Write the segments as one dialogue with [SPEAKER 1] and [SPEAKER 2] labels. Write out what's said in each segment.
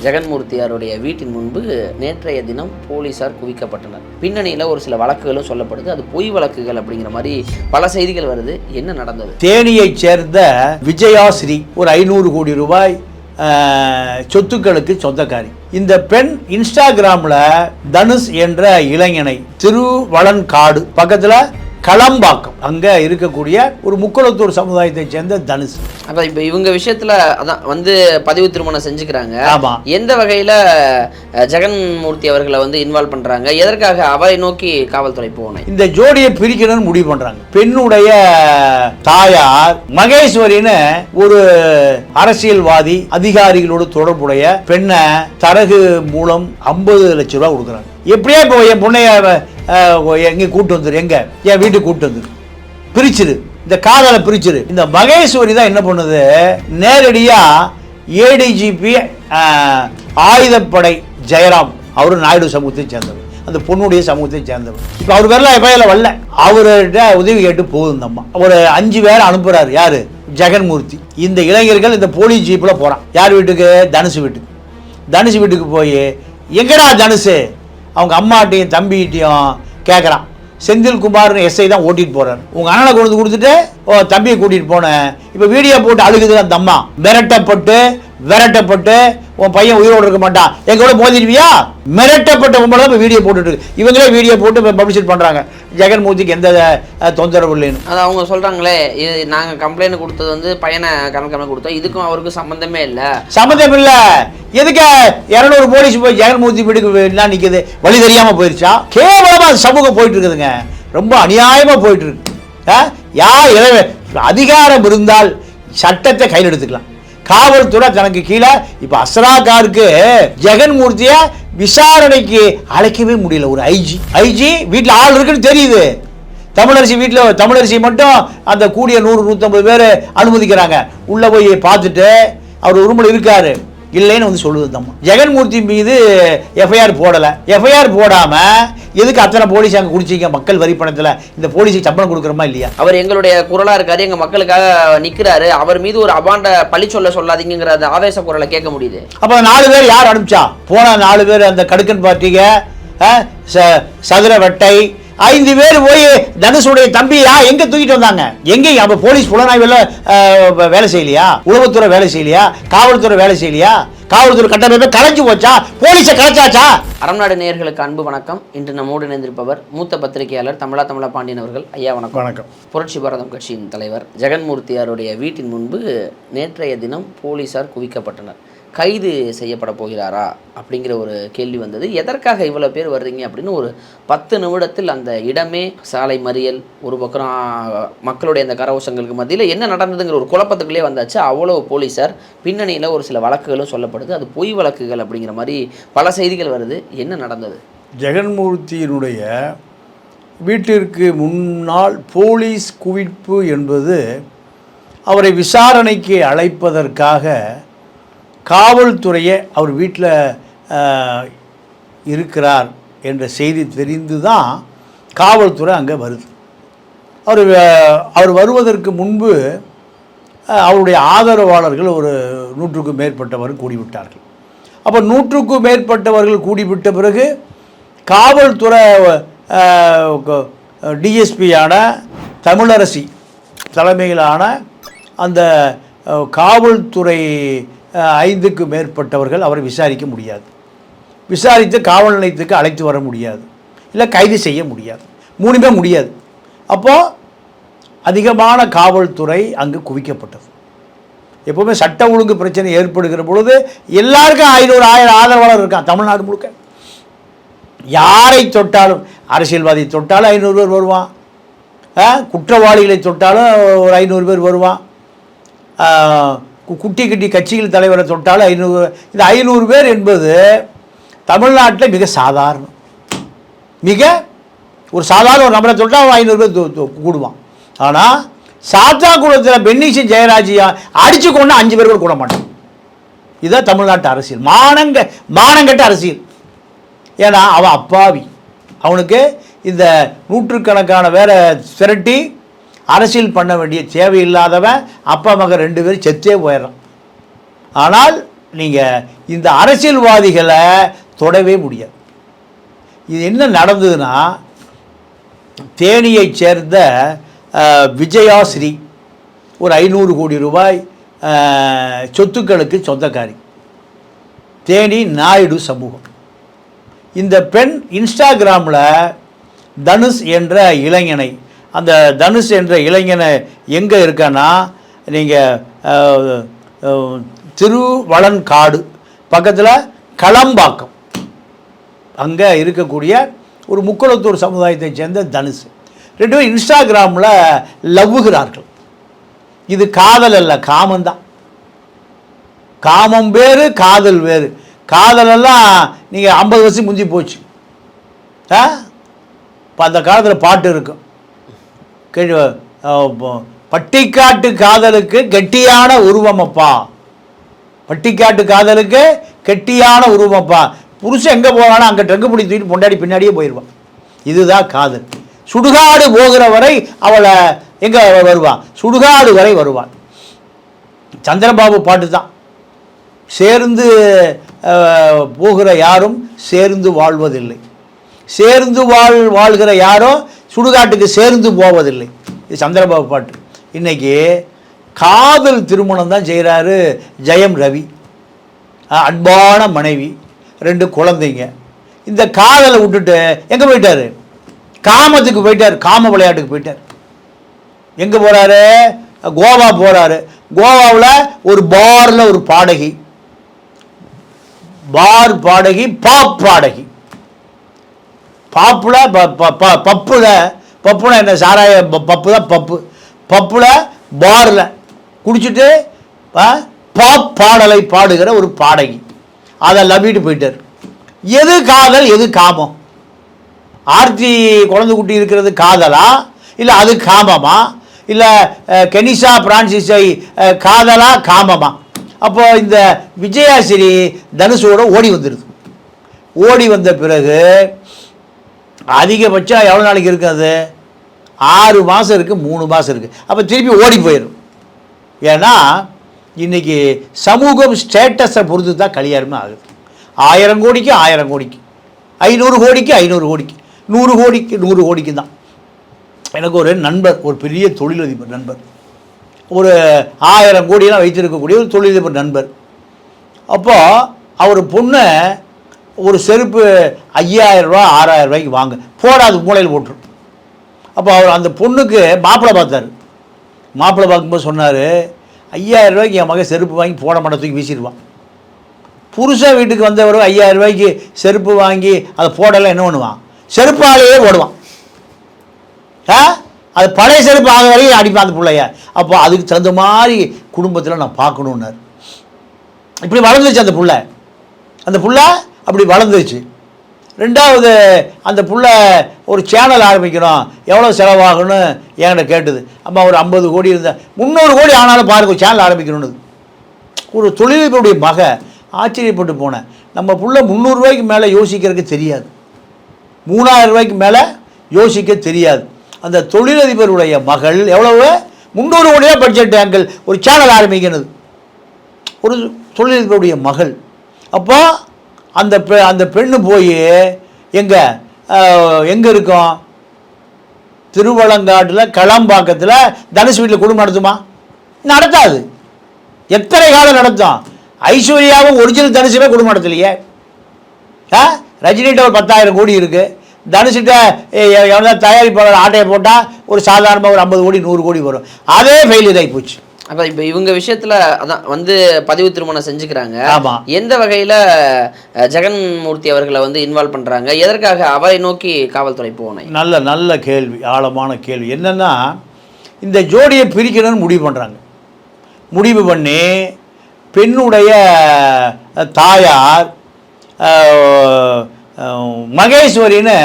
[SPEAKER 1] ஜெகன்மூர்த்தியாருடைய வீட்டின் முன்பு நேற்றைய தினம் போலீசார் குவிக்கப்பட்டனர். பின்னணியில் ஒரு சில வழக்குகளும் சொல்லப்படுது. அது பொய் வழக்குகள் அப்படிங்கிற மாதிரி பல செய்திகள் வருது. என்ன நடந்தது?
[SPEAKER 2] தேனியைச் சேர்ந்த விஜயாஸ்ரீ ஒரு 500 கோடி ரூபாய் சொத்துக்களுக்கு சொந்தக்காரி. இந்த பெண் இன்ஸ்டாகிராமில் தனுஷ் என்ற இளைஞனை திருவளன்காடு பக்கத்தில் களம்பாக்கம் அங்கே இருக்கக்கூடிய ஒரு முக்குளத்தூர் சமுதாயத்தை சேர்ந்த தனுஷ்.
[SPEAKER 1] அப்போ இப்போ இவங்க விஷயத்தில் அதான் வந்து பதிவு திருமணம் செஞ்சுக்கிறாங்க.
[SPEAKER 2] ஆமாம்.
[SPEAKER 1] எந்த வகையில் ஜெகன்மூர்த்தி அவர்களை வந்து இன்வால்வ் பண்ணுறாங்க? எதற்காக அவரை நோக்கி காவல்துறை போகணும்?
[SPEAKER 2] இந்த ஜோடியை பிரிக்கணும்னு முடிவு பண்ணுறாங்க. பெண்ணுடைய தாயார் மகேஸ்வரின்னு ஒரு அரசியல்வாதி அதிகாரிகளோடு தொடர்புடைய பெண்ணை தரகு மூலம் 50 லட்சம் ரூபா கொடுக்குறாங்க. எப்படியா இப்போ என் பொண்ணைய எங்கே கூட்டு வந்துரு, எங்க என் வீட்டுக்கு கூட்டு வந்துரு, பிரிச்சிரு, இந்த காதலை பிரிச்சிரு. இந்த மகேஸ்வரி தான் என்ன பண்ணுது, நேரடியா ஏடிஜிபி ஆயுதப்படை ஜெயராம், அவரு நாயுடு சமூகத்தை சேர்ந்தவர், அந்த பொண்ணுடைய சமூகத்தை சேர்ந்தவர். இப்போ அவர் பேர்ல எப்பயில வரல, அவர்கிட்ட உதவி கேட்டு போகுது. இந்த அம்மா ஒரு 5 பேரை அனுப்புறாரு. யாரு? ஜெகன்மூர்த்தி. இந்த இளைஞர்கள் இந்த போலீஸ் ஜீப்ல போறான். யார் வீட்டுக்கு? தனுசு வீட்டுக்கு. தனுசு வீட்டுக்கு போய் எங்கடா தனுசு அவங்க அம்மாட்டையும் தம்பிகிட்டையும் கேட்குறான். செந்தில்குமார்னு எஸ்ஐ தான் ஓட்டிட்டு போறாரு. உங்க அண்ணனை கொண்டு கொடுத்துட்டு தம்பியை கூட்டிட்டு போனேன். இப்போ வீடியோ போட்டு அழுகுது அந்த அம்மா. விரட்டப்பட்டு உன் பையன் உயிரோடு இருக்க மாட்டான், எங்களோட மோதிடுவியா? மிரட்டப்பட்ட உங்களை தான் வீடியோ போட்டுட்டு இவங்களே வீடியோ போட்டு பப்ளிஷ் பண்றாங்க. ஜெகன்மூர்த்திக்கு எந்த தொந்தரவு இல்லைன்னு.
[SPEAKER 1] அது அவங்க சொல்றாங்களே, இது நாங்கள் கம்ப்ளைண்ட் கொடுத்தது வந்து பையனை கம்ப்ளைண்ட் கொடுத்தோம், இதுக்கும் அவருக்கு சம்மந்தமே இல்லை.
[SPEAKER 2] சம்மந்தம் இல்லை. எதுக்கு 200 போலீஸ் போய் ஜெகன்மூர்த்தி வீட்டுக்கு எல்லாம் நிற்குது? வழி தெரியாம போயிடுச்சா? கேவலமா சமூகம் போயிட்டு இருக்குதுங்க. ரொம்ப அநியாயமா போயிட்டு இருக்கு. யார் அதிகாரம் இருந்தால் சட்டத்தை கையில் எடுத்துக்கலாம். காவல்துறை தனக்கு கீழே இப்ப அஸ்ராகாருக்கு ஜெகன்மூர்த்திய விசாரணைக்கு அழைக்கவே முடியல. ஒரு ஐஜி வீட்டில் ஆள் இருக்குன்னு தெரியுது. தமிழரசி மட்டும் அந்த கூடிய 100-150 பேர் அனுமதிக்கிறாங்க. உள்ள போய் பார்த்துட்டு அவர் உரிமையில் இருக்காரு இல்லைன்னு வந்து சொல்லுது தம்மா. ஜெகன்மூர்த்தி மீது எஃப்ஐஆர் போடலை. எஃப்ஐஆர் போடாம எதுக்கு அத்தனை போலீஸ் அங்கே குடிச்சிங்க? மக்கள் வரி பணத்தில் இந்த போலீஸுக்கு சம்பளம் கொடுக்குறோமா இல்லையா?
[SPEAKER 1] அவர் எங்களுடைய குரலா இருக்காரு, எங்க மக்களுக்காக நிற்கிறாரு, அவர் மீது ஒரு அபாண்ட பழி சொல்லாதீங்கிற அந்த ஆவேச குரலை கேட்க முடியுது.
[SPEAKER 2] அப்போ 4 பேர் யார் அனுப்பிச்சா? போன 4 பேர் அந்த கடுக்கன் பார்ட்டிக சதுர வெட்டை 5 பேர் போய் தனுஷுடைய தம்பியா எங்க தூக்கிட்டு வந்தாங்க? எங்கேயும் அப்ப போலீஸ் புலனாய்வுல வேலை செய்யலையா? உளவுத்துறை வேலை செய்யலையா? காவல்துறை வேலை செய்யலையா? காவல்துறை கட்டமைப்பை கலைஞ்சு போச்சா? போலீஸை கலைச்சாச்சா?
[SPEAKER 1] அறம்நாடு நேயர்களுக்கு அன்பு வணக்கம். இன்று நம்மோடு இணைந்திருப்பவர் மூத்த பத்திரிகையாளர் தமிழா பாண்டியன் அவர்கள். ஐயா வணக்கம்.
[SPEAKER 2] வணக்கம்.
[SPEAKER 1] புரட்சி பாரதம் கட்சியின் தலைவர் ஜெகன்மூர்த்தியாருடைய வீட்டின் முன்பு நேற்றைய தினம் போலீசார் குவிக்கப்பட்டனர். கைது செய்யப்பட போகிறாரா அப்படிங்கிற ஒரு கேள்வி வந்தது. எதற்காக இவ்வளோ பேர் வர்றீங்க அப்படின்னு ஒரு 10 நிமிடத்தில் அந்த இடமே சாலை மறியல், ஒரு பக்கம் மக்களுடைய அந்த கரவசங்களுக்கு மத்தியில் என்ன நடந்ததுங்கிற ஒரு குழப்பத்துக்குள்ளே வந்தாச்சு. அவ்வளோ போலீஸார். பின்னணியில் ஒரு சில வழக்குகளும் சொல்லப்படுது. அது பொய் வழக்குகள் அப்படிங்கிற மாதிரி பல செய்திகள் வருது. என்ன நடந்தது?
[SPEAKER 2] ஜெகன்மூர்த்தியினுடைய வீட்டிற்கு முன்னால் போலீஸ் குவிப்பு என்பது அவரை விசாரணைக்கு அழைப்பதற்காக காவல்துறையை அவர் வீட்டில் இருக்கிறார் என்ற செய்தி தெரிந்து தான் காவல்துறை அங்கே வருது. அவர் வருவதற்கு முன்பு அவருடைய ஆதரவாளர்கள் ஒரு 100க்கும் மேற்பட்டவர் கூடிவிட்டார்கள். அப்போ 100க்கும் மேற்பட்டவர்கள் கூடிவிட்ட பிறகு காவல்துறை டிஎஸ்பியான தமிழரசி தலைமையிலான அந்த காவல்துறை 5க்கும் மேற்பட்டவர்கள் அவரை விசாரிக்க முடியாது. விசாரித்து காவல் நிலையத்துக்கு அழைத்து வர முடியாது, இல்லை கைது செய்ய முடியாது. 3மே முடியாது. அப்போது அதிகமான காவல்துறை அங்கு குவிக்கப்பட்டது. எப்போவுமே சட்ட ஒழுங்கு பிரச்சனை ஏற்படுகிற பொழுது எல்லாருக்கும் 500-1000 ஆதரவாளர் இருக்கான் தமிழ்நாடு முழுக்க. யாரை தொட்டாலும், அரசியல்வாதியை தொட்டாலும் 500 பேர் வருவான், குற்றவாளிகளை தொட்டாலும் ஒரு 500 பேர் வருவான், குட்டி கட்சிகள் தலைவரை தொட்டாலும் 500. இந்த 500 பேர் என்பது தமிழ்நாட்டில் மிக சாதாரணம். ஒரு சாதாரண ஒரு நபரை தொட்டால் 500 பேர் கூடுவான். ஆனால் சாத்தாக்குளத்தில் பென்னிஷன் ஜெயராஜியா அடிச்சு கொண்டு 5 பேர் கூட கூட மாட்டான். இதுதான் தமிழ்நாட்டு அரசியல். மானங்கட்ட அரசியல். ஏன்னா அவன் அப்பாவி. அவனுக்கு இந்த 100கணக்கான வேற திரட்டி அரசியல் பண்ண வேண்டிய தேவையில்லாதவன் அப்பா மகன் 2 பேரும் செத்தே போயிடறான். ஆனால் நீங்கள் இந்த அரசியல்வாதிகளை தொடவே முடியாது. இது என்ன நடந்ததுன்னா, தேனியைச் சேர்ந்த விஜயாஸ்ரீ ஒரு 500 கோடி ரூபாய் சொத்துக்களுக்கு சொந்தக்காரி. தேனி நாயுடு சமூகம். இந்த பெண் இன்ஸ்டாகிராமில் தனுஷ் என்ற இளைஞனை, அந்த தனுஷ் என்ற இளைஞனை எங்கே இருக்கான்னா, நீங்கள் திருவளன்காடு பக்கத்தில் களம்பாக்கம் அங்கே இருக்கக்கூடிய ஒரு முக்குளத்தூர் சமுதாயத்தைச் சேர்ந்த தனுஷ் 2 பேரும் இன்ஸ்டாகிராமில் லவ்வுகிறார்கள். இது காதல் அல்ல, காமந்தான். காமம் வேறு, காதல் வேறு. காதலெல்லாம் நீங்கள் 50 வருஷம் முந்தி போச்சு. இப்போ அந்த காலத்தில் பாட்டு இருக்கும், பட்டிக்காட்டு காதலுக்கு கெட்டியான உருவமப்பா, பட்டிக்காட்டு காதலுக்கு கெட்டியான உருவமப்பா. புருஷன் எங்கே போவானா அங்கே ட்ரங்கு பிடி தூக்கிட்டு பொண்டாடி பின்னாடியே போயிடுவான். இதுதான் காதல். சுடுகாடு போகிற வரை அவளை எங்கே வருவான், சுடுகாடு வரை வருவான். சந்திரபாபு பாட்டு தான். சேர்ந்து போகிற யாரும் சேர்ந்து வாழ்வதில்லை, சேர்ந்து வாழ்கிற யாரும் சுடுகாட்டுக்கு சேர்ந்து போவதில்லை. இது சந்திரபாபு பாட்டு. இன்றைக்கி காதல் திருமணம் தான் செய்கிறாரு ஜெயம் ரவி. அன்பான மனைவி, 2 குழந்தைங்க. இந்த காதலை விட்டுட்டு எங்கே போயிட்டார், காமத்துக்கு போயிட்டார், காம விளையாட்டுக்கு போயிட்டார். எங்கே போகிறாரு, கோவா போகிறாரு. கோவாவில் ஒரு பாரில் ஒரு பாடகி, பார் பாடகி, பாப் பாடகி, பாப்புல பப்புல, பப்புனா என்ன, சாராய பப்பு தான் பப்பு. பப்புல பாரில் குடிச்சிட்டு பாப் பாடலை பாடுகிற ஒரு பாடகி. அதை லவ்விட்டு போயிட்டார். எது காதல், எது காமம்? ஆர்த்தி குழந்தை குட்டி இருக்கிறது காதலா, இல்லை அது காமமா? இல்லை கெனிஷா பிரான்சிஸை காதலா, காமமா? அப்போ இந்த விஜயாஸ்ரீ தனுஷோட ஓடி வந்துடுது. ஓடி வந்த பிறகு அதிகபட்சம் எவ்வளோ நாளைக்கு இருக்குது, 6 மாதம் இருக்குது, 3 மாதம் இருக்குது. அப்போ திருப்பி ஓடி போயிடும். ஏன்னா இன்றைக்கி சமூகம் ஸ்டேட்டஸை பொறுத்து தான் கல்யாணமே ஆகுது. 1000 கோடிக்கு 1000 கோடிக்கு, 500 கோடிக்கு 500 கோடிக்கு, 100 கோடிக்கு 100 கோடிக்கு தான். எனக்கு ஒரு நண்பர், ஒரு பெரிய தொழிலதிபர் நண்பர், ஒரு 1000 கோடியெல்லாம் வைத்திருக்கக்கூடிய ஒரு தொழிலதிபர் நண்பர். அப்போது அவர் பொண்ணை ஒரு செருப்பு 5000 ரூபா 6000 ரூபாய்க்கு வாங்க போடாது, மூளையில் போட்டுரும். அப்போ அவர் அந்த பொண்ணுக்கு மாப்பிள்ளை பார்த்தார். மாப்பிள்ளை பார்க்கும்போது சொன்னார், 5000 ரூபாய்க்கு என் மகன் செருப்பு வாங்கி போட மாட்டேன், தூக்கி வீசிடுவான். புருஷன் வீட்டுக்கு வந்தவர் 5000 ரூபாய்க்கு செருப்பு வாங்கி அதை போடலாம், என்ன பண்ணுவான், செருப்பாலேயே போடுவான். அது பழைய செருப்பு ஆக வரையும் அடிப்பான் அந்த பிள்ளைய. அப்போ அதுக்கு தகுந்த மாதிரி குடும்பத்தில் நான் பார்க்கணுன்னார். இப்படி வளர்ந்துச்சு அந்த புள்ள. அந்த புள்ள அப்படி வளர்ந்துச்சு. 2வது அந்த புள்ள ஒரு சேனல் ஆரம்பிக்கணும், எவ்வளோ செலவாகுன்னு என்கிட்ட கேட்டுது. அம்மா ஒரு 50 கோடி இருந்தால் 300 கோடி ஆனாலும் பாருங்க சேனல் ஆரம்பிக்கணும்னு. ஒரு தொழிலதிபருடைய மக ஆச்சரியப்பட்டு போனேன். நம்ம புள்ள 300 ரூபாய்க்கு மேலே யோசிக்கிறதுக்கு தெரியாது, 3000 ரூபாய்க்கு மேலே யோசிக்க தெரியாது. அந்த தொழிலதிபருடைய மகள் எவ்வளவு, 300 கோடியாக பட்ஜெட் ஆங்கிள் ஒரு சேனல் ஆரம்பிக்கிறது, ஒரு தொழிலதிபருடைய மகள். அப்போ அந்த பெண்ணு போய் எங்கே இருக்கும், திருவளங்காட்டில் களம்பாக்கத்தில் தனுஷ் வீட்டில் குடும்பம் நடத்துமா? நடத்தாது. எத்தனை காலம் நடத்தும்? ஐஸ்வர்யாவும் ஒரிஜினல் தனுஷுமே குடும்பம் நடத்தலையே. ரஜினிகிட்ட ஒரு 10,000 கோடி இருக்குது, தனுஷிட்ட எவ்வளோ தயாரிப்பாளர் ஆட்டையை போட்டால் ஒரு சாதாரணமாக ஒரு 50 கோடி 100 கோடி வரும். அதே ஃபெயிலியர் ஆகி போச்சு.
[SPEAKER 1] அப்போ இப்போ இவங்க விஷயத்தில் அதான் வந்து பதிவு திருமணம் செஞ்சுக்கிறாங்க.
[SPEAKER 2] ஆமாம்.
[SPEAKER 1] எந்த வகையில் ஜெகன்மூர்த்தி அவர்களை வந்து இன்வால்வ் பண்ணுறாங்க, எதற்காக அவரை நோக்கி காவல்துறை போனேன்? நல்ல கேள்வி, ஆழமான கேள்வி. என்னென்னா, இந்த ஜோடியை பிரிக்கணும்னு முடிவு பண்ணுறாங்க. முடிவு பண்ணி பெண்ணுடைய தாயார் மகேஸ்வரின்னு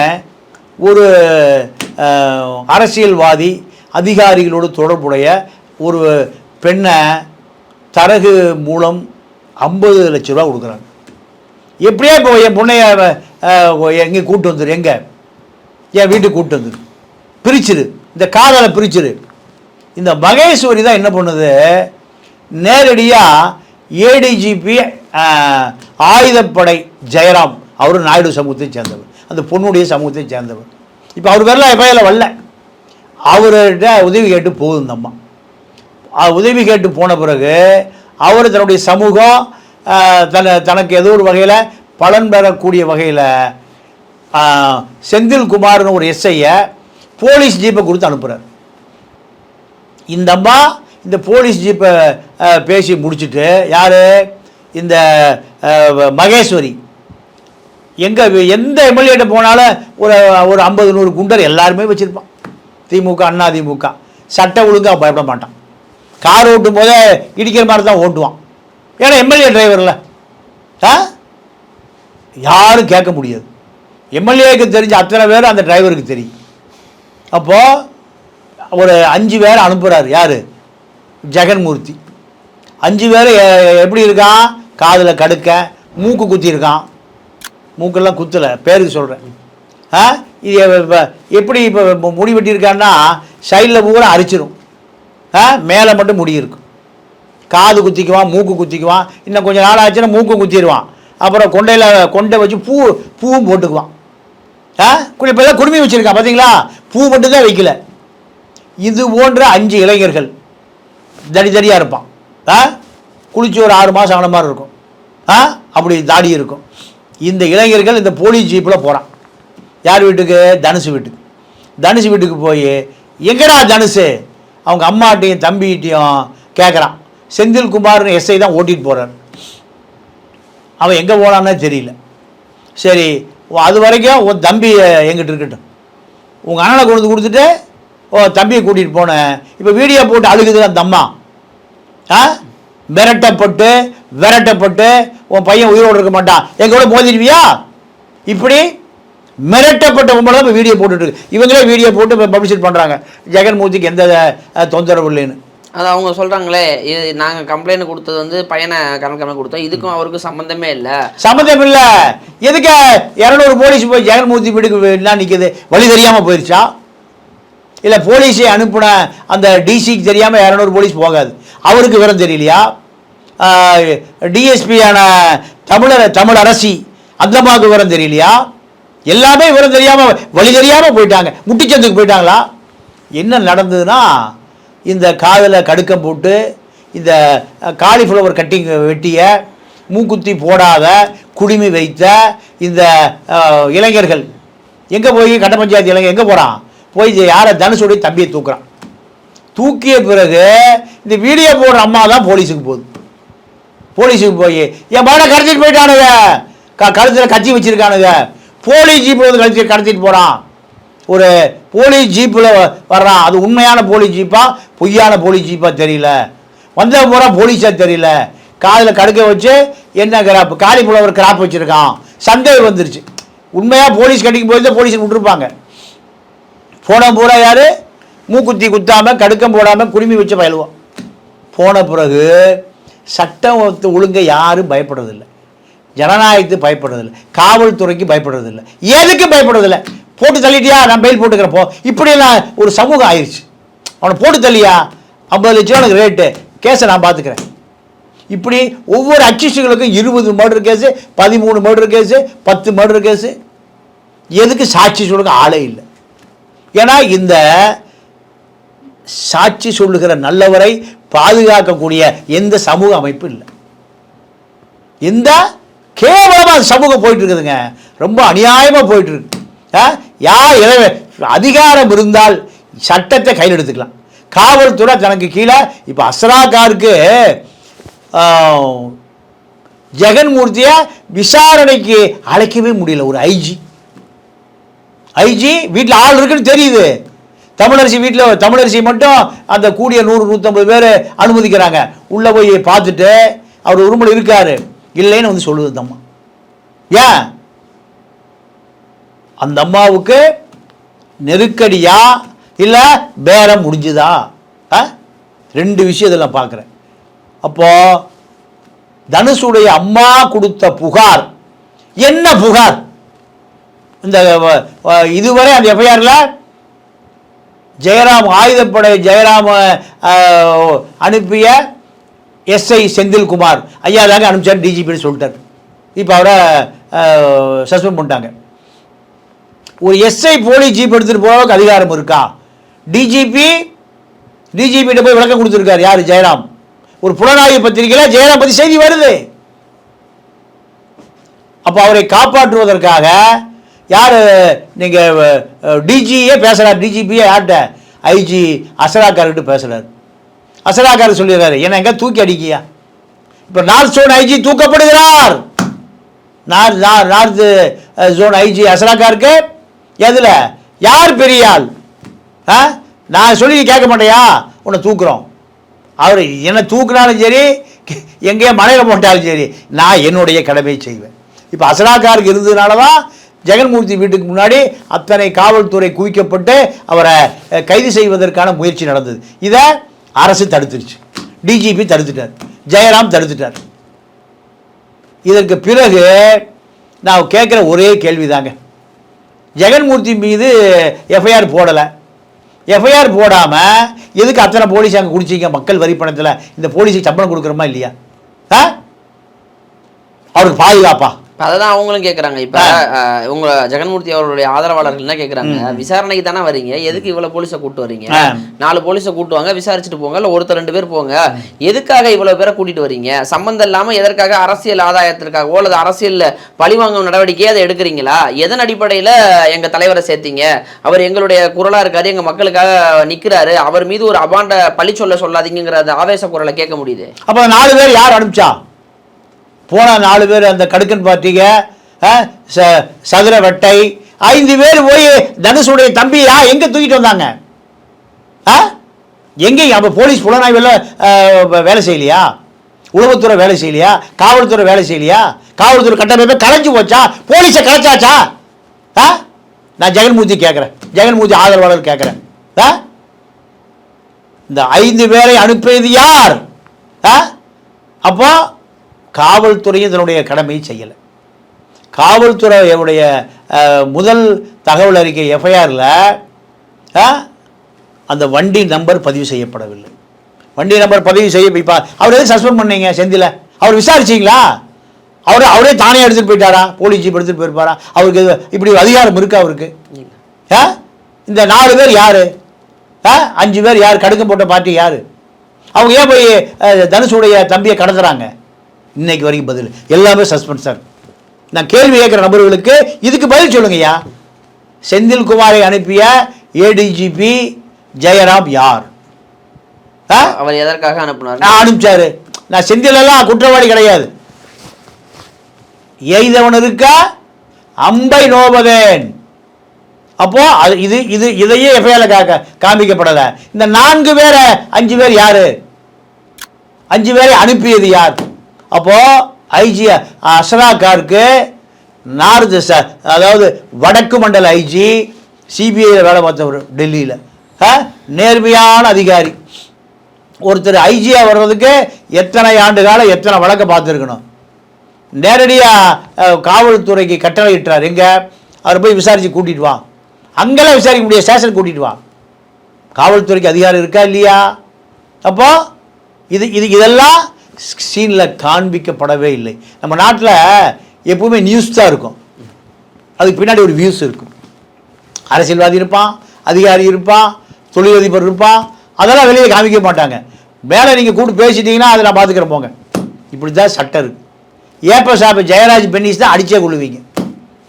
[SPEAKER 1] ஒரு அரசியல்வாதி, அதிகாரிகளோடு தொடர்புடைய ஒரு பெண்ணை தரகு மூலம் 50 லட்ச ரூபா கொடுக்குறாங்க. எப்படியா இப்போ என் பொண்ணைய எங்கே கூப்பிட்டு வந்துரு, எங்கே என் வீட்டுக்கு கூப்பிட்டு வந்துரு, பிரிச்சிரு, இந்த காதலை பிரிச்சிரு. இந்த மகேஸ்வரி தான் என்ன பண்ணுது, நேரடியாக ஏடிஜிபி
[SPEAKER 2] ஆயுதப்படை ஜெயராம், அவரும் நாயுடு சமூகத்தை சேர்ந்தவர், அந்த பொண்ணுடைய சமூகத்தை சேர்ந்தவர். இப்போ அவர் பேரில் எஃப்ஐஆரில் வரல, அவர்கிட்ட உதவி கேட்டு போகுது இந்த அம்மா. உதவி கேட்டு போன பிறகு அவர் தன்னுடைய சமூகம் தனக்கு ஏதோ ஒரு வகையில் பலன் பெறக்கூடிய வகையில் செந்தில்குமார்னு ஒரு எஸ்ஐயை போலீஸ் ஜீப்பை கொடுத்து அனுப்புகிறார். இந்த அம்மா இந்த போலீஸ் ஜீப்பை பேசி முடிச்சுட்டு, யார் இந்த மகேஸ்வரி, எந்த எம்எல்ஏட்ட போனாலும் ஒரு 50-100 குண்டர் எல்லாருமே வச்சுருப்பான். திமுக, அண்ணா திமுக, சட்ட ஒழுங்காக பயப்பட மாட்டான். கார் ஓட்டும் போதே இடிக்கிற மாதிரி தான் ஓட்டுவான். ஏன்னா எம்எல்ஏ டிரைவரில் யாரும் கேட்க முடியாது. எம்எல்ஏக்கு தெரிஞ்ச அத்தனை பேர் அந்த டிரைவருக்கு தெரியும். அப்போது ஒரு 5 பேரை அனுப்புகிறார். யார்? ஜெகன்மூர்த்தி. 5 பேர் எப்படி இருக்கான்? காதில் கடுக்க, மூக்கு குத்தி இருக்கான். மூக்கெல்லாம் குத்தலை, பேருக்கு சொல்கிறேன். இது எப்படி இப்போ முடி வெட்டியிருக்கான்னா சைடில் பூரா அரிச்சிடும், மேலே மட்டும் முடி இருக்கும். காது குத்திக்குவான், மூக்கு குத்திக்குவான், இன்னும் கொஞ்சம் நாள் ஆச்சுன்னா மூக்கு குத்திடுவான். அப்புறம் கொண்டை வச்சு பூவும் போட்டுக்குவான். இப்போ தான் குடுமி வச்சுருக்கான் பார்த்தீங்களா, பூ மட்டும்தான் வைக்கல. இது போன்ற 5 இளைஞர்கள் தடியாக இருப்பான். குளிச்சு ஒரு 6 மாதம் ஆன மாதிரி இருக்கும். அப்படி தாடி இருக்கும். இந்த இளைஞர்கள் இந்த போலீஸ் ஜீப்பில் போகிறான். யார் வீட்டுக்கு? தனுசு வீட்டுக்கு. தனுசு வீட்டுக்கு போய், எங்கடா தனுசு, அவங்க அம்மாட்டையும் தம்பிகிட்டையும் கேட்குறான். செந்தில்குமார்னு எஸ்ஐ தான் ஓட்டிகிட்டு போகிறார். அவன் எங்கே போனான்னு தெரியல. சரி, அது வரைக்கும் உன் தம்பி எங்கிட்ட இருக்கட்டும், உங்கள் அண்ணனை கொண்டு கொடுத்துட்டு தம்பியை கூட்டிகிட்டு போனேன். இப்போ வீடியோ போட்டு அழுகுது அந்த அம்மா. விரட்டப்பட்டு உன் பையன் உயிரோடு இருக்க மாட்டான், எங்களோட மோதிடுவியா, இப்படி மிரட்டப்பட்ட உங்களை தான் வீடியோ போட்டுட்டு இவங்களே வீடியோ போட்டு பப்ளிசிட் பண்ணுறாங்க. ஜெகன்மூர்த்திக்கு எந்த தொந்தரவு இல்லைன்னு.
[SPEAKER 1] அது அவங்க சொல்கிறாங்களே, இது நாங்கள் கம்ப்ளைண்ட் கொடுத்தது வந்து பையனை கணக்காமல் கொடுத்தோம், இதுக்கும் அவருக்கும் சம்மந்தமே இல்லை.
[SPEAKER 2] சம்மந்தம் இல்லை. எதுக்கு 200 போலீஸ் போய் ஜெகன்மூர்த்தி வீட்டுக்கு என்ன நிற்கிது? வழி தெரியாமல் போயிடுச்சா? இல்லை போலீஸை அனுப்பின அந்த டிசிக்கு தெரியாமல் 200 போலீஸ் போகாது. அவருக்கு விவரம் தெரியலையா? டிஎஸ்பியான தமிழ் அரசி அந்த அம்மாவுக்கு விவரம் தெரியலையா? எல்லாமே விவரம் தெரியாமல் வழி தெரியாமல் போயிட்டாங்க, முட்டிச்சந்துக்கு போயிட்டாங்களா? என்ன நடந்ததுன்னா, இந்த காதில் கடுக்கம் போட்டு, இந்த காலிஃப்ளவர் கட்டிங் வெட்டிய, மூக்குத்தி போடாத, குடுமி வைத்த இந்த இளைஞர்கள் எங்கே போய், கட்ட பஞ்சாயத்து இளைஞர் எங்கே போகிறான்? போய் யாரை? தனுஷுடைய தம்பியை தூக்குறான். தூக்கிய பிறகு இந்த வீடியோ போடுற அம்மா தான் போலீஸுக்கு போகுது. போலீஸுக்கு போய், என் மகனை கடத்திட்டு போயிட்டானுங்க, கழுத்தில் கட்சி வச்சுருக்கானுங்க, போலீஸ் ஜீப்பில் வந்து கடத்திட்டு போகிறான். ஒரு போலீஸ் ஜீப்பில் வர்றான். அது உண்மையான போலீஸ் ஜீப்பா பொய்யான போலீஸ் ஜீப்பா தெரியல. வந்த போகிறா போலீஸாக தெரியல. காதில் கடுக்க வச்சு என்ன கிராப், காலிஃப்ளவர் கிராப் வச்சுருக்கான். சந்தேகம் வந்துருச்சு. உண்மையாக போலீஸ் கட்டிக்கு போய் போலீஸுக்கு விட்டுருப்பாங்க. போன பூரா யார்? மூக்குத்தி குத்தாமல், கடுக்கம் போடாமல், குடுமி வச்சு பயிலுவோம். போன பிறகு சட்டம் ஒழுங்கை யாரும் பயப்படுறதில்லை, ஜனநாயகத்துக்கு பயப்படுறதில்லை, காவல்துறைக்கு பயப்படுறதில்லை. எதுக்கு பயப்படுறதில்லை? போட்டு தள்ளிட்டியா, நான் பெயில் போட்டுக்கிறப்போ இப்படியெல்லாம் ஒரு சமூகம் ஆயிடுச்சு. அவனை போட்டு தள்ளியா, 50 லட்சம் எனக்கு ரேட்டு, கேஸை நான் பார்த்துக்கிறேன். இப்படி ஒவ்வொரு அக்யூஸ்டுகளுக்கும் 20 murder case, 13 murder case, 10 murder case. எதுக்கு? சாட்சி சொல்லுங்க ஆளே இல்லை. ஏன்னா இந்த சாட்சி சொல்லுகிற நல்லவரை பாதுகாக்கக்கூடிய எந்த சமூக அமைப்பு இல்லை. எந்த கேவலமாக சமூகம் போயிட்டு இருக்குதுங்க, ரொம்ப அநியாயமாக போயிட்டு இருக்கு. அதிகாரம் இருந்தால் சட்டத்தை கையில் எடுத்துக்கலாம். காவல்துறை தனக்கு கீழே இப்போ அஸ்ராகாருக்கு ஜெகன்மூர்த்தியை விசாரணைக்கு அழைக்கவே முடியல. ஒரு ஐஜி வீட்டில் ஆள் இருக்குன்னு தெரியுது. தமிழரசி வீட்டில் தமிழரசி மட்டும் அந்த கூடிய 100-150 பேர் அனுமதிக்கிறாங்க. உள்ளே போய் பார்த்துட்டு அவர் உரிமையில் இருக்காரு இல்லைன்னு வந்து சொல்லுது அந்த அம்மா. ஏன்? அந்த அம்மாவுக்கு நெருக்கடியா இல்லை பேரம் முடிஞ்சுதா? 2 விஷயத்தில் நான் பார்க்குறேன். அப்போது தனுஷுடைய அம்மா கொடுத்த புகார் என்ன புகார்? இந்த இதுவரை அந்த எஃப்ஐஆரில் ஜெயராம், ஆயுதப்படை ஜெயராம் அனுப்பிய எஸ்ஐ செந்தில்குமார் ஐயா தாங்க அனுப்பிச்சார் டிஜிபின்னு சொல்லிட்டார். இப்போ அவரை சஸ்பெண்ட் பண்ணிட்டாங்க. ஒரு எஸ்ஐ போலீஸ் ஜீப் எடுத்துகிட்டு போகிறதுக்கு அதிகாரம் இருக்கா? டிஜிபிகிட்ட போய் விளக்கம் கொடுத்துருக்காரு யார்? ஜெயராம். ஒரு புலனாய்வு பத்திரிகையில் ஜெயராம் பற்றி செய்தி வருது. அப்போ அவரை காப்பாற்றுவதற்காக யார் நீங்கள் டிஜியே பேசுகிறார். டிஜிபியே யார்கிட்ட? ஐஜி அசராக்கார்கிட்ட பேசுகிறார். அசராக்கார் சொல்லிடுறாரு என்ன எங்க தூக்கி அடிக்கியா. இப்போ நார்த் ஜோன் ஐஜி தூக்கப்படுகிறார். நார்த் ஜோன் ஐஜி அசராக்காருக்கு எதில் யார் பெரிய ஆள்? நான் சொல்லி கேட்க மாட்டேயா? உன்னை தூக்குறோம். அவர் என்ன தூக்குனாலும் சரி, எங்கேயோ மலையில் போட்டாலும் சரி, நான் என்னுடைய கடமையை செய்வேன். இப்போ அசராக்காருக்கு இருந்ததுனால தான் ஜெகன்மூர்த்தி வீட்டுக்கு முன்னாடி அத்தனை காவல்துறை குவிக்கப்பட்டு அவரை கைது செய்வதற்கான முயற்சி நடந்தது. இதை அரசு தடுத்துருச்சு. டிஜிபி தடுத்துட்டார், ஜெயராம் தடுத்துட்டார். இதற்கு பிறகு நான் கேட்குற ஒரே கேள்வி தாங்க, ஜெகன்மூர்த்தி மீது எஃப்ஐஆர் போடலை. எஃப்ஐஆர் போடாமல் எதுக்கு அத்தனை போலீஸ் அங்கே குடிச்சிங்க? மக்கள் வரி பணத்தில் இந்த போலீஸுக்கு சம்பளம் கொடுக்குறோமா இல்லையா? அவருக்கு பாதுகாப்பா?
[SPEAKER 1] அதை தான் அவங்களும் கேட்குறாங்க. இப்போ உங்க ஜெகன்மூர்த்தி அவர்களுடைய ஆதரவாளர்கள் என்ன கேட்குறாங்க, விசாரணைக்கு தானே வரீங்க, எதுக்கு இவ்வளோ போலீஸை கூட்டு வரீங்க? 4 போலீஸை கூட்டுவாங்க, விசாரிச்சுட்டு போங்க, இல்லை ஒருத்தர் 2 பேர் போங்க. எதுக்காக இவ்வளோ பேரை கூட்டிட்டு வரீங்க? சம்பந்தம் இல்லாமல் எதற்காக? அரசியல் ஆதாயத்திற்காகவோ அல்லது அரசியல் பழிவாங்கும் நடவடிக்கையை அதை எடுக்கிறீங்களா? எதன் அடிப்படையில் எங்கள் தலைவரை சேர்த்தீங்க? அவர் எங்களுடைய குரலாக இருக்காரு, எங்கள் மக்களுக்காக நிற்கிறாரு, அவர் மீது ஒரு அபாண்ட பழி சொல்லாதீங்கிற அந்த ஆவேச குரலை கேட்க முடியுது.
[SPEAKER 2] அப்போ 4 பேர் யார் அனுப்பிச்சா? போன 4 பேர் அந்த கடுக்கன் பார்ட்டிக சதுர வெட்டை 5 பேர் போய் தனுஷுடைய தம்பியா எங்கே தூக்கிட்டு வந்தாங்க? எங்கேயும் அப்போ போலீஸ் புலனாய்வில் வேலை செய்யலையா? உளவுத்துறை வேலை செய்யலையா? காவல்துறை வேலை செய்யலையா? காவல்துறை கட்டமைப்பை கலைஞ்சு போச்சா? போலீஸை கலைச்சாச்சா? நான் ஜெகன்மூர்த்தி கேட்குறேன், ஜெகன்மூர்த்தி ஆதரவாளர் கேட்குறேன். இந்த 5 பேரை அனுப்பியது யார்? அப்போ காவல்துறையும் இதனுடைய கடமையை செய்யலை. காவல்துறையுடைய முதல் தகவல் அறிக்கை எஃப்ஐஆரில் அந்த வண்டி நம்பர் பதிவு செய்யப்படவில்லை. வண்டி நம்பர் பதிவு செய்ய இப்போ அவர் எதுவும் சஸ்பெண்ட் பண்ணீங்க செந்தில்? அவர் விசாரிச்சிங்களா? அவரே தானே எடுத்துகிட்டு போயிட்டாரா? போலீஸ் ஜீப் எடுத்துகிட்டு போயிருப்பாரா? அவருக்கு இப்படி அதிகாரம் இருக்கா அவருக்கு? இந்த 4 பேர் யார்? 5 பேர் யார்? கடுக்கம் போட்ட பார்ட்டி யார்? அவங்க ஏன் போய் தனுஷுடைய தம்பியை கடத்துறாங்க? இன்னைக்கு வரைக்கும் பதில் எல்லாமே சஸ்பென்ஸ் சார். நான் கேள்வி கேட்குற நபர்களுக்கு இதுக்கு பதில் சொல்லுங்கய்யா. செந்தில்குமாரை அனுப்பிய ஏடிஜிபி ஜெயராம் யார்?
[SPEAKER 1] அவர் எதற்காக அனுப்பினார்?
[SPEAKER 2] அனுப்பிச்சாரு. நான் செந்திலெல்லாம் குற்றவாளி கிடையாது. எய்தவன் இருக்கா அம்பை நோபதேன். அப்போ இதையே எஃப்ஐஆர் காமிக்கப்படலை. இந்த 4 பேரை 5 பேர் யாரு? 5 பேரை அனுப்பியது யார்? அப்போ ஐஜி அசராக்காருக்கு நார்த் அதாவது வடக்கு மண்டல ஐஜி சிபிஐயில் வேலை பார்த்தவர் டெல்லியில் நேர்மையான அதிகாரி. ஒருத்தர் ஐஜியாக வர்றதுக்கு எத்தனை ஆண்டு காலம் எத்தனை வழக்கை பார்த்துருக்கணும். நேரடியாக காவல்துறைக்கு கட்டளை இட்டார். எங்கே அவர் போய் விசாரித்து கூட்டிகிட்டு வா, அங்கெல்லாம் விசாரிக்க முடியாது, ஸ்டேஷன் கூட்டிகிட்டு வா. காவல்துறைக்கு அதிகாரம் இருக்கா இல்லையா? அப்போ இதெல்லாம் சீனில் காண்பிக்கப்படவே இல்லை. நம்ம நாட்டில் எப்பவுமே நியூஸ் தான் இருக்கும், அதுக்கு பின்னாடி ஒரு வியூஸ் இருக்கும். அரசியல்வாதி இருப்பான், அதிகாரி இருப்பான், தொழிலதிபர் இருப்பான், அதெல்லாம் வெளியே காமிக்க மாட்டாங்க. மேலே நீங்கள் கூப்பிட்டு பேசிட்டீங்கன்னா அதை நான் பார்த்துக்கிறேன் போங்க. இப்படி தான் சட்டம் இருக்குது. ஏப்ப சாப்ப ஜெயராஜ் பென்னிஸ் தான் அடிச்சே கொள்ளுவீங்க.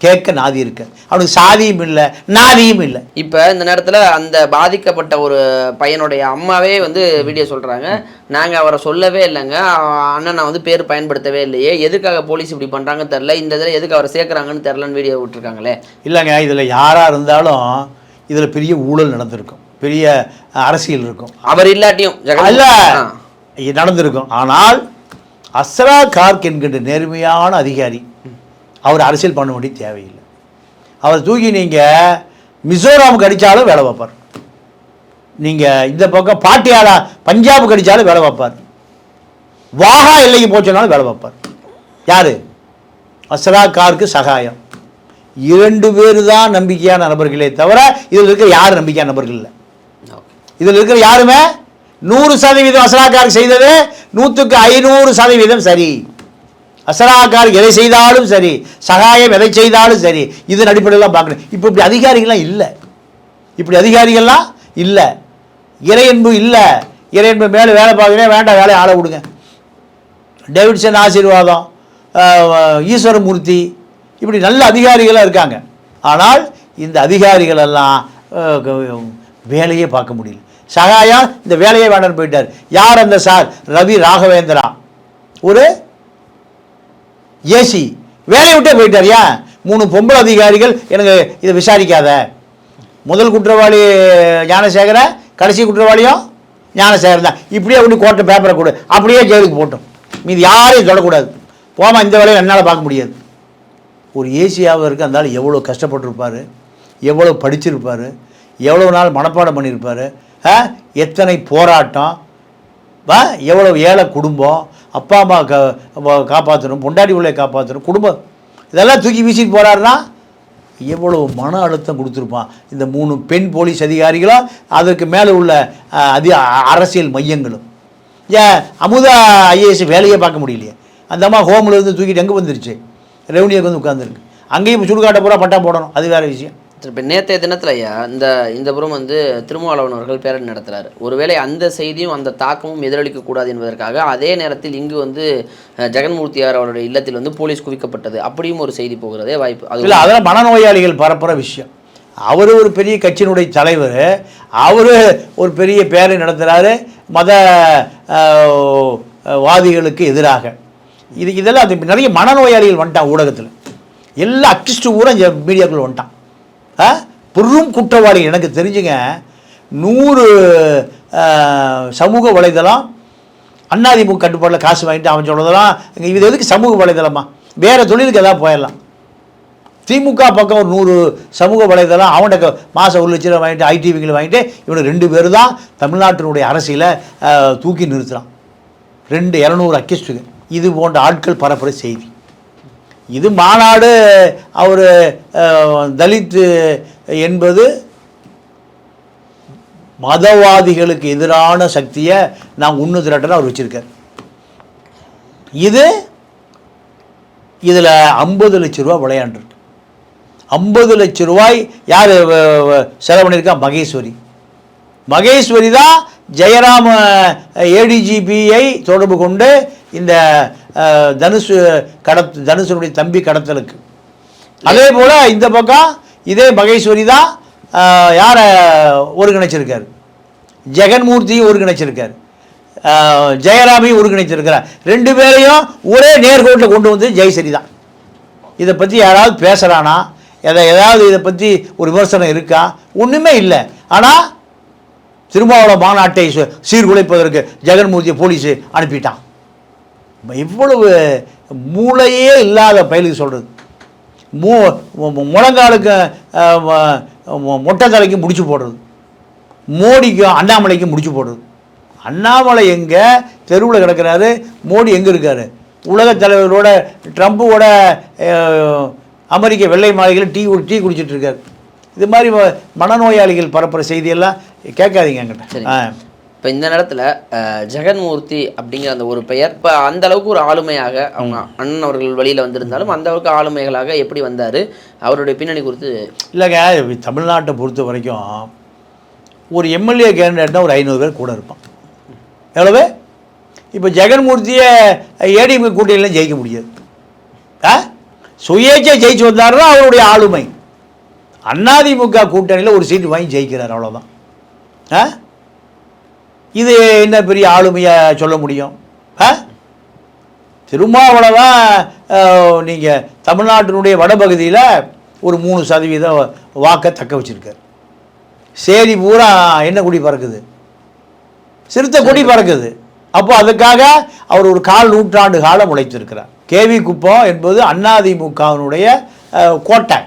[SPEAKER 2] கேட்க நாதி இருக்கு, அவனுக்கு சாதியும் இல்லை நாதியும் இல்லை.
[SPEAKER 1] இப்போ இந்த நேரத்தில் அந்த பாதிக்கப்பட்ட ஒரு பையனுடைய அம்மாவே வந்து வீடியோ சொல்கிறாங்க, நாங்கள் அவரை சொல்லவே இல்லைங்க, அண்ணன் நான் வந்து பேர் பயன்படுத்தவே இல்லையே, எதுக்காக போலீஸ் இப்படி பண்ணுறாங்கன்னு தெரில, இந்த இதில் எதுக்கு அவரை சேர்க்குறாங்கன்னு தெரிலன்னு வீடியோ விட்டுருக்காங்களே.
[SPEAKER 2] இல்லைங்க, இதில் யாராக இருந்தாலும் இதில் பெரிய ஊழல் நடந்திருக்கும், பெரிய அரசியல் இருக்கும்.
[SPEAKER 1] அவர் இல்லாட்டியும்
[SPEAKER 2] இல்லை நடந்திருக்கும். ஆனால் அஸ்ரா கார்க் என்கின்ற நேர்மையான அதிகாரி அவர் அரசியல் பண்ண வேண்டிய தேவையில்லை. அவர் தூக்கி நீங்கள் மிசோராமுக்கு அடித்தாலும் வேலை வைப்பார், நீங்கள் இந்த பக்கம் பாட்டியாலா பஞ்சாபுக்கு அடித்தாலும் வேலை வைப்பார், வாகா எல்லைக்கு போச்சனாலும் வேலை வைப்பார். யார்? அஸ்ரா கார்க்கு சகாயம். 2 பேர் தான் நம்பிக்கையான நபர்களே தவிர இதில் இருக்கிற யாரும் நம்பிக்கையான நபர்கள் இல்லை. இதில் இருக்கிற யாருமே 100% அசலாக்கார் செய்தது 100% சரி. அசலாக்கார் எதை செய்தாலும் சரி, சகாயம் எதை செய்தாலும் சரி, இதன் அடிப்படையில் பார்க்கணும். இப்போ இப்படி அதிகாரிகள்லாம் இல்லை, இல்லை. இறையன்பு இல்லை. இறையன்பு மேலே வேலை பார்க்குறேன், வேண்டாம் வேலையை ஆள விடுங்க. டேவிட்சன் ஆசீர்வாதம், ஈஸ்வரமூர்த்தி, இப்படி நல்ல அதிகாரிகளாக இருக்காங்க. ஆனால் இந்த அதிகாரிகள் எல்லாம் வேலையே பார்க்க முடியல. சகாயா இந்த வேலையே வேண்டான்னு போயிட்டார். யார் அந்த சார்? ரவி ராகவேந்திரா, ஒரு ஏசி, வேலையை விட்டே போயிட்டார். ஏன்? 3 பொம்பளை அதிகாரிகள் எனக்கு இதை விசாரிக்காத. முதல் குற்றவாளி ஞானசேகர, கடைசி குற்றவாளியும் ஞானசேகர் தான். இப்படியே கொண்டு கோர்ட்டு பேப்பரை கொடு, அப்படியே ஜெயிலுக்கு போட்டோம். மீது யாரையும் தொடக்கூடாது. போமா, இந்த வேலையை என்னால் பார்க்க முடியாது. ஒரு ஏசியாவதற்கு அந்த எவ்வளோ கஷ்டப்பட்டிருப்பார், எவ்வளோ படிச்சிருப்பார், எவ்வளோ நாள் மனப்பாடம் பண்ணியிருப்பார், எத்தனை போராட்டம், எவ்வளோ ஏழை குடும்பம், அப்பா அம்மா காப்பாற்றணும், பொண்டாட்டி உள்ளே காப்பாற்றணும், குடும்பம் இதெல்லாம் தூக்கி வீசிட்டு போகிறாருன்னா எவ்வளோ மன அழுத்தம் கொடுத்துருப்பான். இந்த 3 பெண் போலீஸ் அதிகாரிகளும் அதற்கு மேலே உள்ள அரசியல் மையங்களும். ஏன் அமுதா ஐஏஎஸ் வேலையே பார்க்க முடியலையே? அந்த அம்மா ஹோமில் இருந்து தூக்கிட்டு எங்கே வந்துருச்சு? ரெவன்யூக்கு வந்து உட்காந்துருக்கு. அங்கேயும் சுடுகாட்டை பூரா பட்டா போடணும், அது வேறு விஷயம்.
[SPEAKER 1] இப்போ நேற்றைய தினத்தில் ஐயா இந்த புறம் திருமாவளவன் அவர்கள் பேரணி நடத்துகிறார். ஒருவேளை அந்த செய்தியும் அந்த தாக்கமும் எதிரொலிக்கக்கூடாது என்பதற்காக அதே நேரத்தில் இங்கு ஜெகன்மூர்த்தியார் அவருடைய இல்லத்தில் போலீஸ் குவிக்கப்பட்டது அப்படியும் ஒரு செய்தி போகிறதே வாய்ப்பு. அது
[SPEAKER 2] இல்லை, அதெல்லாம் மனநோயாளிகள் பரப்புகிற விஷயம். அவர் ஒரு பெரிய கட்சியினுடைய தலைவர், அவர் ஒரு பெரிய பேரணி நடத்துகிறாரு மத வாதிகளுக்கு எதிராக. இதெல்லாம் அது நிறைய மனநோயாளிகள் வந்துட்டான் ஊடகத்தில், எல்லா அக்டிஸ்ட்டு ஊரா மீடியாக்கள் வந்துட்டான். பெரும் குற்றவாளி எனக்கு தெரிஞ்சுங்க. 100 சமூக வலைதளம் அதிமுக கட்டுப்பாட்டில் காசு வாங்கிட்டு அவன் சொல்றதெல்லாம் இது எதுக்கு சமூக வலைதளமா? வேறு தொழிலுக்கு எதாவது போயிடலாம். திமுக பக்கம் ஒரு 100 சமூக வலைதளம் அவன்கிட்ட மாதம் 1 லட்சம் ரூபா வாங்கிட்டு ஐடிவிங்களை வாங்கிட்டு இவனுக்கு 2 பேர் தான் தமிழ்நாட்டினுடைய அரசியலை தூக்கி நிறுத்துகிறான். 200 அக்கிஸ்டுங்க. இது போன்ற ஆட்கள் பரப்புகிற செய்தி. இது மாநாடு அவர் தலித் என்பது மதவாதிகளுக்கு எதிரான சக்தியை நான் உண்ணு திரட்டன்னு அவர் வச்சுருக்கார். இதில் 50 லட்ச ரூபா விளையாண்டுருக்கு. 50 லட்ச ரூபாய் யார் செலவு பண்ணியிருக்கா? மகேஸ்வரி தான் ஜெயராம் ஏடிஜிபியை தொடர்பு கொண்டு இந்த தனுஷனுடைய தம்பி கடத்தலுக்கு. அதே போல் இந்த பக்கம் இதே மகேஸ்வரி தான் யாரை ஒருங்கிணைச்சிருக்கார்? ஜெகன்மூர்த்தியும் ஒருங்கிணைச்சிருக்கார், ஜெயராமையும் ஒருங்கிணைச்சிருக்கிறார். 2 பேரையும் ஒரே நேர்கோட்டில் கொண்டு வந்து ஜெயசரி தான். இதை பற்றி யாராவது பேசுகிறானா? ஏதாவது இதை பற்றி ஒரு விமர்சனம் இருக்கா? ஒன்றுமே இல்லை. ஆனால் திருமாவளவன் மாநாட்டை சீர்குலைப்பதற்கு ஜெகன்மூர்த்தியை போலீஸு அனுப்பிட்டான். இவ்வளவு மூளையே இல்லாத பயலுக்கு சொல்கிறது. முழங்காலுக்கு மொட்டை தலைக்கு முடிச்சு போடுறது, மோடிக்கும் அண்ணாமலைக்கும் முடிச்சு போடுறது. அண்ணாமலை எங்கே தெருவில் கிடக்கிறாரு, மோடி எங்கே இருக்கார்? உலக தலைவரோட ட்ரம்ப்போட அமெரிக்க வெள்ளை மாளிகையில் டீ குடிச்சிட்டு இருக்கார். இது மாதிரி மனநோயாளிகள் பரப்புகிற செய்தியெல்லாம் கேட்காதீங்க என்கிட்ட.
[SPEAKER 1] இப்போ இந்த நேரத்தில் ஜெகன்மூர்த்தி அப்படிங்கிற அந்த ஒரு பெயர் இப்போ அந்த அளவுக்கு ஒரு ஆளுமையாக அவங்க அண்ணன் அவர்கள் வழியில் வந்திருந்தாலும் அந்த அளவுக்கு ஆளுமைகளாக எப்படி வந்தார், அவருடைய பின்னணி குறித்து
[SPEAKER 2] இல்லைங்க. தமிழ்நாட்டை பொறுத்த வரைக்கும் ஒரு எம்எல்ஏ கேண்டிடேட்னா ஒரு 500 பேர் கூட இருப்பான். எவ்வளவு? இப்போ ஜெகன்மூர்த்தியை ஏடிஎம்கே கூட்டணியில் ஜெயிக்க முடியாது. சுயேட்சை ஜெயிச்சு வந்தாருன்னா அவருடைய ஆளுமை. அதிமுக கூட்டணியில் ஒரு சீட்டு வாங்கி ஜெயிக்கிறார், அவ்வளோதான். இது என்ன பெரிய ஆளுமையாக சொல்ல முடியும்? திருமாவளவன் நீங்கள் தமிழ்நாட்டினுடைய வடபகுதியில் ஒரு 3% வாக்கை தக்க வச்சுருக்கார். சேரி பூரா என்ன கொடி பறக்குது? சிறுத்தை கொடி பறக்குது. அப்போ அதுக்காக அவர் ஒரு 1/4 நூற்றாண்டு காலம் உழைத்திருக்கிறார். கேவி குப்பம் என்பது அதிமுகவினுடைய கோட்டை.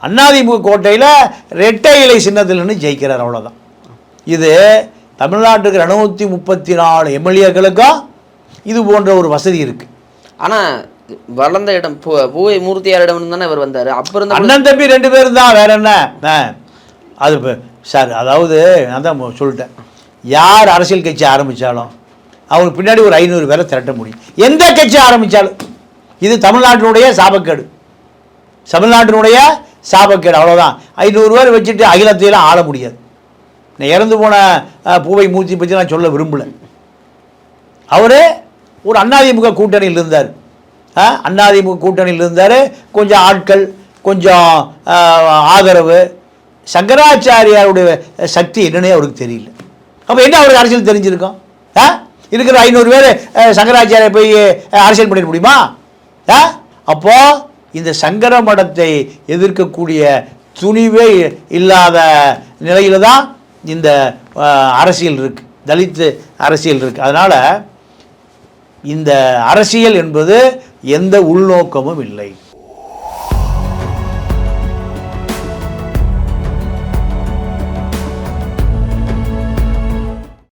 [SPEAKER 2] அதிமுக கோட்டையில் ரெட்டை இலை சின்னத்தில் நின்று ஜெயிக்கிறார், அவ்வளோதான். இது தமிழ்நாட்டுக்கு 234 எம்எல்ஏக்களுக்கும் இது போன்ற ஒரு வசதி இருக்குது.
[SPEAKER 1] ஆனால் வளர்ந்த இடம் பூவை மூர்த்தியாரிடம் தானே இவர் வந்தார். அப்புறம்
[SPEAKER 2] அண்ணன் தம்பி 2 பேரும் தான், வேற என்ன? அது சார், அதாவது நான் தான் சொல்லிட்டேன், யார் அரசியல் கட்சி ஆரம்பித்தாலும் அவங்க பின்னாடி ஒரு 500 பேரை திரட்ட முடியும். எந்த கட்சி ஆரம்பித்தாலும் இது தமிழ்நாட்டினுடைய சாபக்கேடு, தமிழ்நாட்டினுடைய சாபக்கேடு. அவ்வளோதான். 500 பேர் வச்சுட்டு அகிலத்தையெல்லாம் ஆள முடியாது. நான் இறந்து போன பூவை மூர்த்தி பற்றி நான் சொல்ல விரும்பலை. அவர் ஒரு அதிமுக கூட்டணியில் இருந்தார். அதிமுக கூட்டணியில் இருந்தார். கொஞ்சம் ஆட்கள், கொஞ்சம் ஆதரவு. சங்கராச்சாரியாருடைய சக்தி என்னன்னே அவருக்கு தெரியல. அப்போ என்ன அவருக்கு அரசியல் தெரிஞ்சிருக்கும்? இருக்கிற 500 பேர் சங்கராச்சாரியை போய் அரசியல் பண்ணிட முடியுமா? அப்போது இந்த சங்கர மடத்தை எதிர்க்கக்கூடிய துணிவே இல்லாத நிலையில் தான் இந்த அரசியல் இருக்குது, தலித் அரசியல் இருக்குது. அதனால் இந்த அரசியல் என்பது எந்த உள்நோக்கமும் இல்லை.